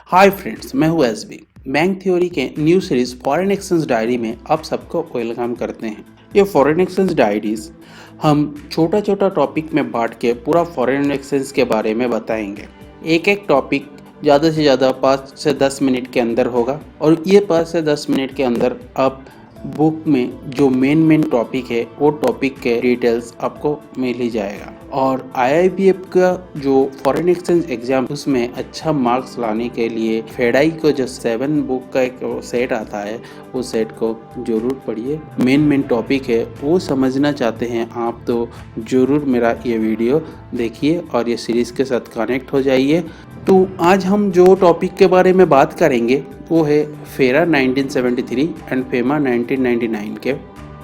Hi friends, मैं हूँ SB. Bank theory के new series foreign exchange diary में आप सबको वेलकम करते हैं। ये फॉरेन एक्सचेंज डायरीज हम छोटा छोटा टॉपिक में बांट के पूरा फॉरेन एक्सचेंज के बारे में बताएंगे। एक एक टॉपिक ज़्यादा से ज़्यादा 5 से 10 मिनट के अंदर होगा और ये 5 से 10 मिनट के अंदर आप बुक में जो मेन टॉपिक है वो टॉपिक के डिटेल्स आपको मिल ही जाएगा। और IIBF का जो फॉरेन एक्सचेंज एग्जाम उसमें अच्छा मार्क्स लाने के लिए फेडाई को जो 7 बुक का एक सेट आता है वो सेट को जरूर पढ़िए। मेन टॉपिक है वो समझना चाहते हैं आप तो जरूर मेरा ये वीडियो देखिए और ये सीरीज के साथ कनेक्ट हो जाइए। तो आज हम जो टॉपिक के बारे में बात करेंगे वो है फेरा 1973 एंड फेमा 1999 के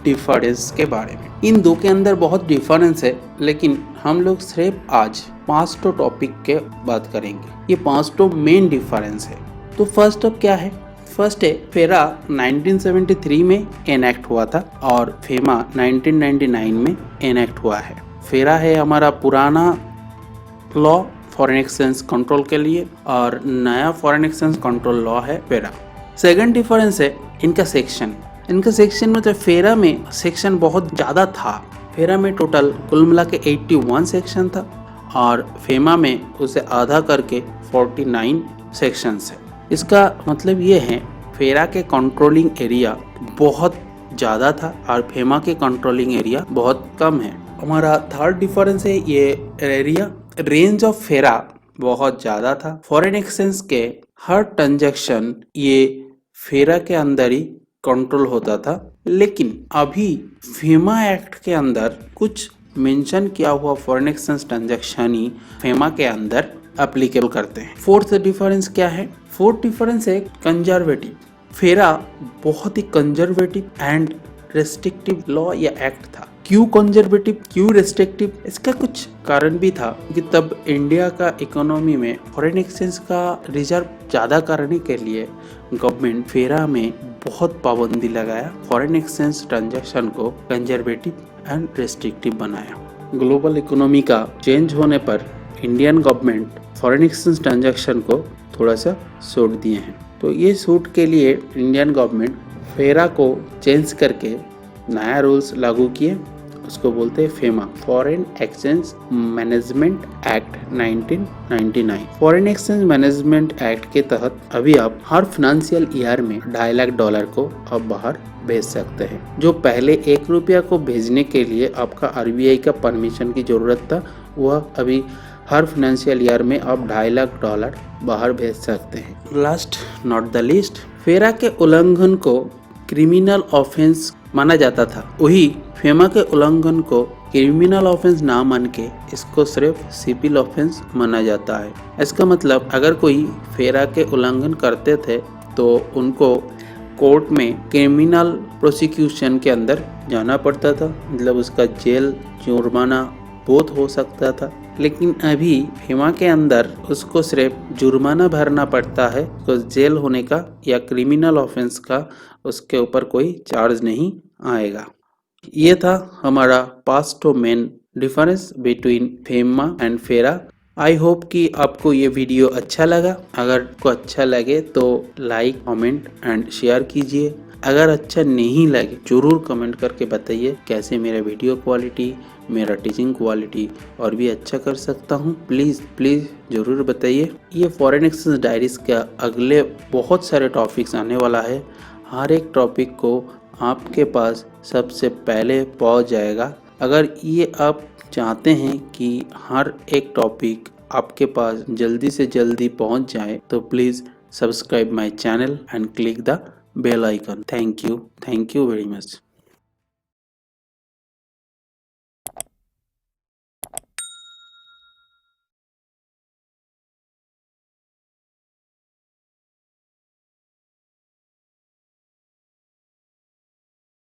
डिफरेंस के बारे में। इन दो के अंदर बहुत डिफरेंस है, लेकिन हम लोग सिर्फ आज 5 टॉपिक के बात करेंगे। ये 5 मेन डिफरेंस है। तो फर्स्ट अप क्या है? फर्स्ट है फेरा 1973 में एनेक्ट हुआ था और फेमा 1999 में एनेक्ट हुआ है। फेरा है हमारा पुराना लॉ फॉरेन एक्सचेंज कंट्रोल के लिए और नया फॉरेन एक्सचेंज कंट्रोल लॉ है फेरा। सेकंड डिफरेंस है इनका सेक्शन में। तो फेरा में सेक्शन बहुत ज़्यादा था। फेरा में टोटल कुल मिला के 81 सेक्शन था और फेमा में उसे आधा करके 49 सेक्शंस है। इसका मतलब ये है फेरा के कंट्रोलिंग एरिया बहुत ज़्यादा था और फेमा के कंट्रोलिंग एरिया बहुत कम है। हमारा थर्ड डिफरेंस है ये एरिया। रेंज ऑफ फेरा बहुत ज़्यादा था। फॉरेन एक्सचेंज के हर ट्रांजैक्शन ये फेरा के अंदर ही कंट्रोल होता था, लेकिन अभी फेमा एक्ट के अंदर कुछ मेंशन किया हुआ फॉरेन एक्सचेंज ट्रांजैक्शन ही फेमा के अंदर एप्लीकेबल करते हैं। फोर्थ डिफरेंस क्या है? फोर्थ डिफरेंस है कंजर्वेटिव। फेरा बहुत ही कंजर्वेटिव एंड रेस्ट्रिक्टिव लॉ या एक्ट था। क्यों कंजर्वेटिव, क्यों रेस्ट्रिक्टिव? इसका कुछ कारण भी था कि तब इंडिया का इकोनॉमी में फॉरेन एक्सचेंज का रिजर्व ज़्यादा करने के लिए गवर्नमेंट फेरा में बहुत पाबंदी लगाया। फॉरेन एक्सचेंज ट्रांजैक्शन को कंजर्वेटिव एंड रेस्ट्रिक्टिव बनाया। ग्लोबल इकोनॉमी का चेंज होने पर Indian government foreign exchange transaction को थोड़ा सा छूट दिए हैं। तो ये छूट के लिए इंडियन गवर्नमेंट फेरा को चेंज करके नया रूल्स लागू किए। उसको बोलते हैं FEMA, foreign exchange management act 1999। Foreign exchange management act के तहत अभी आप हर फाइनेंशियल ईयर में $2.5 लाख को आप बाहर भेज सकते हैं। जो पहले ₹1 को भेजने के लिए आपका RBI का परमिशन की जरूरत था, वह अभी हर फाइनेंशियल ईयर में आप $2.5 लाख बाहर भेज सकते हैं। लास्ट नॉट द लीस्ट, फेरा के उल्लंघन को क्रिमिनल ऑफेंस माना जाता था। वही फेमा के उल्लंघन को क्रिमिनल ऑफेंस ना मान के इसको सिर्फ सिविल ऑफेंस माना जाता है। इसका मतलब अगर कोई फेरा के उल्लंघन करते थे तो उनको कोर्ट में क्रिमिनल प्रोसिक्यूशन के अंदर जाना पड़ता था, मतलब उसका जेल जुर्माना बहुत हो सकता था। लेकिन अभी फेमा के अंदर उसको सिर्फ जुर्माना भरना पड़ता है, तो जेल होने का या क्रिमिनल ऑफेंस का उसके ऊपर कोई चार्ज नहीं आएगा। ये था हमारा 5 main difference between FEMA and FERA. I hope कि आपको ये वीडियो अच्छा लगा। अगर आपको अच्छा लगे तो लाइक, कमेंट एंड शेयर कीजिए। अगर अच्छा नहीं लगे जरूर कमेंट करके बताइए कैसे मेरा वीडियो क्वालिटी, मेरा टीचिंग क्वालिटी और भी अच्छा कर सकता हूँ। प्लीज़ ज़रूर बताइए। ये फॉरेन एक्सचेंज डायरीज का अगले बहुत सारे टॉपिक्स आने वाला है। हर एक टॉपिक को आपके पास सबसे पहले पहुँच जाएगा। अगर ये आप चाहते हैं कि हर एक टॉपिक आपके पास जल्दी से जल्दी पहुँच जाए तो please subscribe my channel and click the bell icon. Thank you very much.